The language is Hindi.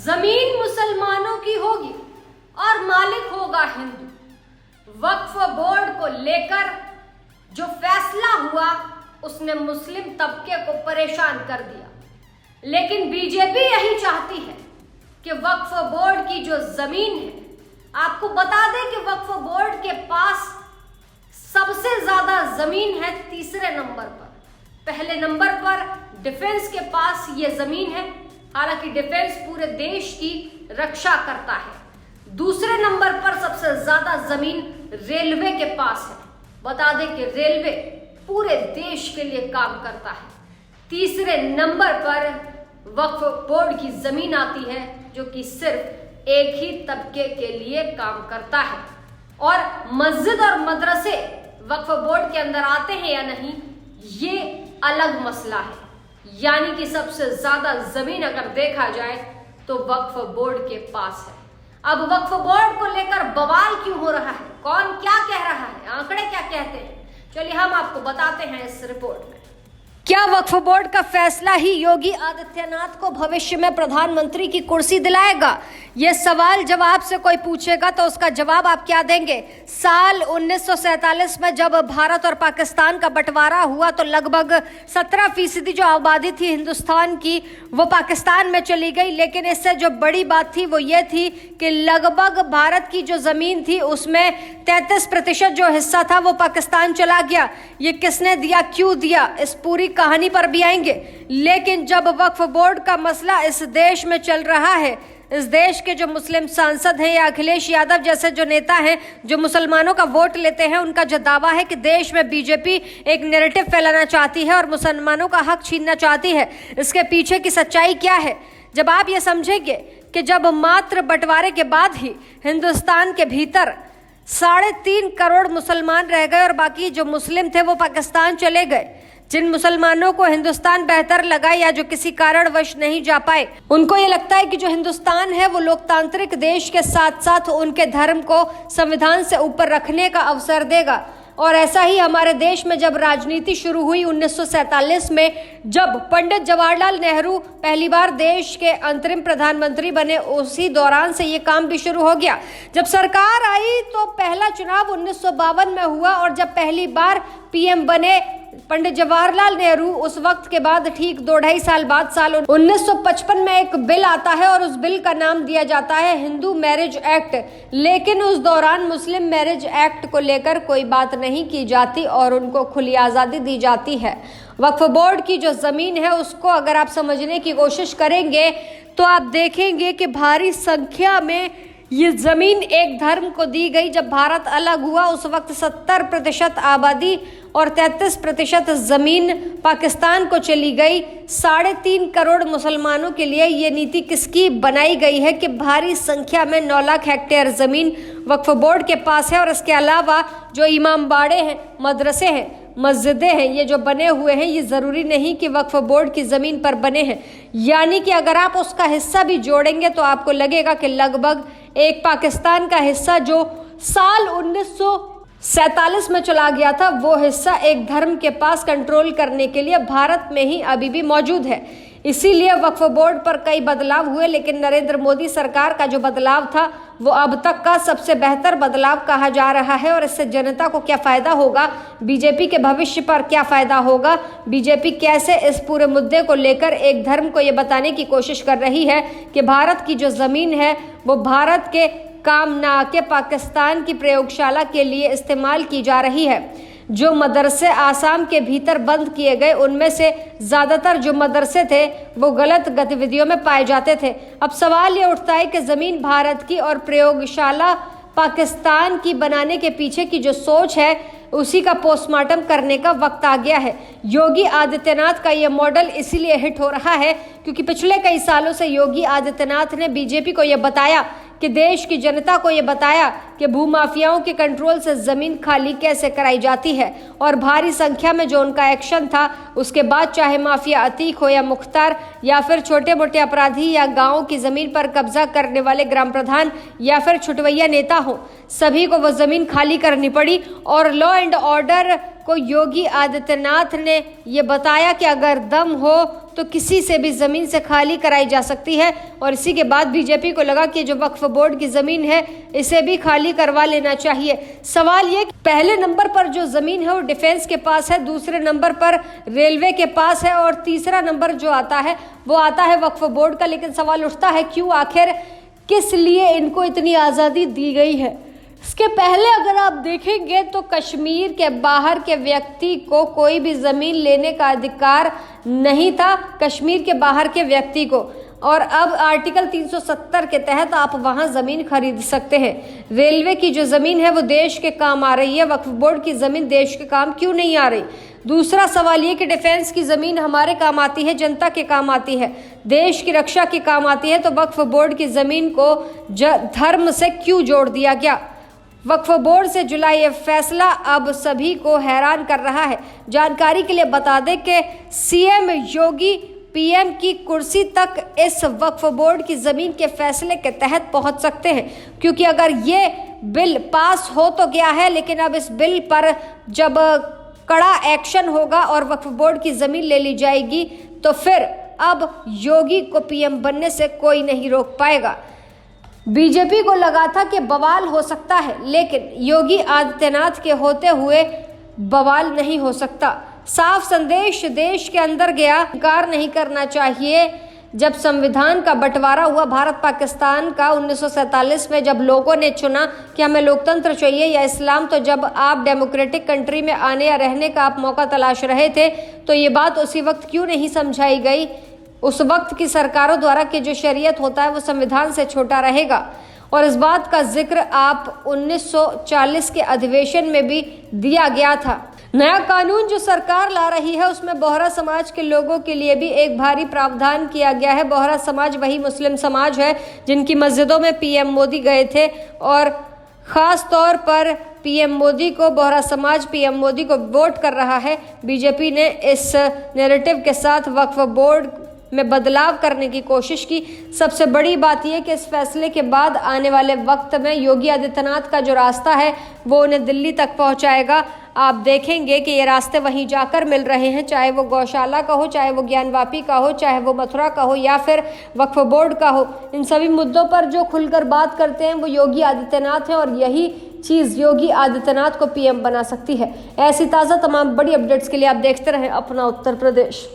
जमीन मुसलमानों की होगी और मालिक होगा हिंदू। वक्फ बोर्ड को लेकर जो फैसला हुआ उसने मुस्लिम तबके को परेशान कर दिया, लेकिन बीजेपी यही चाहती है कि वक्फ बोर्ड की जो जमीन है, आपको बता दें कि वक्फ बोर्ड के पास सबसे ज्यादा जमीन है तीसरे नंबर पर। पहले नंबर पर डिफेंस के पास ये जमीन है, हालांकि डिफेंस पूरे देश की रक्षा करता है। दूसरे नंबर पर सबसे ज्यादा जमीन रेलवे के पास है। बता दें कि रेलवे पूरे देश के लिए काम करता है। तीसरे नंबर पर वक्फ बोर्ड की जमीन आती है, जो कि सिर्फ एक ही तबके के लिए काम करता है। और मस्जिद और मदरसे वक्फ बोर्ड के अंदर आते हैं या नहीं, ये अलग मसला है। यानी कि सबसे ज्यादा जमीन अगर देखा जाए तो वक्फ बोर्ड के पास है। अब वक्फ बोर्ड को लेकर बवाल क्यों हो रहा है, कौन क्या कह रहा है, आंकड़े क्या कहते हैं, चलिए हम आपको बताते हैं इस रिपोर्ट में। क्या वक्फ बोर्ड का फैसला ही योगी आदित्यनाथ को भविष्य में प्रधानमंत्री की कुर्सी दिलाएगा? यह सवाल जब आपसे कोई पूछेगा तो उसका जवाब आप क्या देंगे? साल 1947 में जब भारत और पाकिस्तान का बंटवारा हुआ तो लगभग 17% जो आबादी थी हिंदुस्तान की वो पाकिस्तान में चली गई। लेकिन इससे जो बड़ी बात थी वो ये थी कि लगभग भारत की जो जमीन थी उसमें 33% जो हिस्सा था वो पाकिस्तान चला गया। ये किसने दिया, क्यों दिया, इस पूरी कहानी पर भी आएंगे। लेकिन जब वक्फ बोर्ड का मसला इस देश में चल रहा है, इस देश के जो मुस्लिम सांसद हैं या अखिलेश यादव जैसे जो नेता हैं जो मुसलमानों का वोट लेते हैं, उनका जो दावा है कि देश में बीजेपी एक नैरेटिव फैलाना चाहती है और मुसलमानों का हक छीनना चाहती है, इसके पीछे की सच्चाई क्या है? जब आप ये समझेंगे कि जब मात्र बंटवारे के बाद ही हिंदुस्तान के भीतर 3.5 करोड़ मुसलमान रह गए और बाकी जो मुस्लिम थे वो पाकिस्तान चले गए। जिन मुसलमानों को हिंदुस्तान बेहतर लगा या जो किसी कारणवश नहीं जा पाए, उनको ये लगता है कि जो हिंदुस्तान है वो लोकतांत्रिक देश के साथ साथ उनके धर्म को संविधान से ऊपर रखने का अवसर देगा। और ऐसा ही हमारे देश में जब राजनीति शुरू हुई 1947 में, जब पंडित जवाहरलाल नेहरू पहली बार देश के अंतरिम प्रधानमंत्री बने, उसी दौरान से ये काम भी शुरू हो गया। जब सरकार आई तो पहला चुनाव 1952 में हुआ और जब पहली बार पीएम बने पंडित जवाहरलाल नेहरू, उस वक्त के बाद ठीक 2-2.5 साल बाद साल 1955 में एक बिल आता है और उस बिल का नाम दिया जाता है हिंदू मैरिज एक्ट। लेकिन उस दौरान मुस्लिम मैरिज एक्ट को लेकर कोई बात नहीं की जाती और उनको खुली आज़ादी दी जाती है। वक्फ बोर्ड की जो ज़मीन है उसको अगर आप समझने की कोशिश करेंगे तो आप देखेंगे कि भारी संख्या में ये जमीन एक धर्म को दी गई। जब भारत अलग हुआ उस वक्त 70% आबादी और 33% जमीन पाकिस्तान को चली गई। 3.5 करोड़ मुसलमानों के लिए ये नीति किसकी बनाई गई है कि भारी संख्या में 9 लाख हेक्टेयर जमीन वक्फ बोर्ड के पास है। और इसके अलावा जो इमामबाड़े हैं, मदरसे हैं, मस्जिदें हैं, ये जो बने हुए हैं, ये ज़रूरी नहीं कि वक्फ बोर्ड की ज़मीन पर बने हैं। यानी कि अगर आप उसका हिस्सा भी जोड़ेंगे तो आपको लगेगा कि लगभग एक पाकिस्तान का हिस्सा जो साल 1947 में चला गया था, वो हिस्सा एक धर्म के पास कंट्रोल करने के लिए भारत में ही अभी भी मौजूद है। इसीलिए वक्फ बोर्ड पर कई बदलाव हुए, लेकिन नरेंद्र मोदी सरकार का जो बदलाव था वो अब तक का सबसे बेहतर बदलाव कहा जा रहा है। और इससे जनता को क्या फ़ायदा होगा, बीजेपी के भविष्य पर क्या फ़ायदा होगा, बीजेपी कैसे इस पूरे मुद्दे को लेकर एक धर्म को ये बताने की कोशिश कर रही है कि भारत की जो ज़मीन है वो भारत के काम ना आके पाकिस्तान की प्रयोगशाला के लिए इस्तेमाल की जा रही है। जो मदरसे आसाम के भीतर बंद किए गए, उनमें से ज़्यादातर जो मदरसे थे वो गलत गतिविधियों में पाए जाते थे। अब सवाल ये उठता है कि ज़मीन भारत की और प्रयोगशाला पाकिस्तान की बनाने के पीछे की जो सोच है उसी का पोस्टमार्टम करने का वक्त आ गया है। योगी आदित्यनाथ का ये मॉडल इसीलिए हिट हो रहा है क्योंकि पिछले कई सालों से योगी आदित्यनाथ ने बीजेपी को ये बताया कि देश की जनता को ये बताया कि भूमाफियाओं के कंट्रोल से ज़मीन खाली कैसे कराई जाती है। और भारी संख्या में जो उनका एक्शन था उसके बाद, चाहे माफिया अतीक हो या मुख्तार या फिर छोटे मोटे अपराधी या गाँव की ज़मीन पर कब्जा करने वाले ग्राम प्रधान या फिर छुटवैया नेता हो, सभी को वो ज़मीन खाली करनी पड़ी और लॉ एंड ऑर्डर को योगी आदित्यनाथ ने ये बताया कि अगर दम हो तो किसी से भी ज़मीन से खाली कराई जा सकती है। और इसी के बाद बीजेपी को लगा कि जो वक्फ बोर्ड की ज़मीन है इसे भी खाली करवा लेना चाहिए। सवाल ये कि पहले नंबर पर जो ज़मीन है वो डिफेंस के पास है, दूसरे नंबर पर रेलवे के पास है और तीसरा नंबर जो आता है वो आता है वक्फ बोर्ड का। लेकिन सवाल उठता है क्यों, आखिर किस लिए इनको इतनी आज़ादी दी गई है। इसके पहले अगर आप देखेंगे तो कश्मीर के बाहर के व्यक्ति को कोई भी ज़मीन लेने का अधिकार नहीं था, कश्मीर के बाहर के व्यक्ति को। और अब आर्टिकल 370 के तहत आप वहां ज़मीन खरीद सकते हैं। रेलवे की जो ज़मीन है वो देश के काम आ रही है, वक्फ बोर्ड की ज़मीन देश के काम क्यों नहीं आ रही। दूसरा सवाल ये कि डिफेंस की ज़मीन हमारे काम आती है, जनता के काम आती है, देश की रक्षा के काम आती है, तो वक्फ बोर्ड की ज़मीन को धर्म से क्यों जोड़ दिया गया। वक्फ बोर्ड से जुड़ा ये फैसला अब सभी को हैरान कर रहा है। जानकारी के लिए बता दें कि सीएम योगी पीएम की कुर्सी तक इस वक्फ बोर्ड की ज़मीन के फैसले के तहत पहुंच सकते हैं, क्योंकि अगर ये बिल पास हो तो गया है, लेकिन अब इस बिल पर जब कड़ा एक्शन होगा और वक्फ बोर्ड की ज़मीन ले ली जाएगी तो फिर अब योगी को पीएम बनने से कोई नहीं रोक पाएगा। बीजेपी को लगा था कि बवाल हो सकता है, लेकिन योगी आदित्यनाथ के होते हुए बवाल नहीं हो सकता। साफ संदेश देश के अंदर गया, इनकार नहीं करना चाहिए। जब संविधान का बंटवारा हुआ भारत पाकिस्तान का 1947 में, जब लोगों ने चुना कि हमें लोकतंत्र चाहिए या इस्लाम, तो जब आप डेमोक्रेटिक कंट्री में आने या रहने का आप मौका तलाश रहे थे, तो ये बात उसी वक्त क्यों नहीं समझाई गई। उस वक्त की सरकारों द्वारा कि जो शरीयत होता है वो संविधान से छोटा रहेगा। और इस बात का जिक्र आप 1940 के अधिवेशन में भी दिया गया था। नया कानून जो सरकार ला रही है उसमें बोहरा समाज के लोगों के लिए भी एक भारी प्रावधान किया गया है। बोहरा समाज वही मुस्लिम समाज है जिनकी मस्जिदों में पीएम मोदी गए थे, और ख़ास तौर पर पीएम मोदी को, बोहरा समाज पीएम मोदी को वोट कर रहा है। बीजेपी ने इस नैरेटिव के साथ वक्फ बोर्ड में बदलाव करने की कोशिश की। सबसे बड़ी बात यह कि इस फैसले के बाद आने वाले वक्त में योगी आदित्यनाथ का जो रास्ता है वो उन्हें दिल्ली तक पहुंचाएगा। आप देखेंगे कि ये रास्ते वहीं जाकर मिल रहे हैं, चाहे वो गौशाला का हो, चाहे वो ज्ञानवापी का हो, चाहे वो मथुरा का हो या फिर वक्फ बोर्ड का हो। इन सभी मुद्दों पर जो खुलकर बात करते हैं वो योगी आदित्यनाथ हैं, और यही चीज़ योगी आदित्यनाथ को पीएम बना सकती है। ऐसी ताज़ा तमाम बड़ी अपडेट्स के लिए आप देखते रहें अपना उत्तर प्रदेश।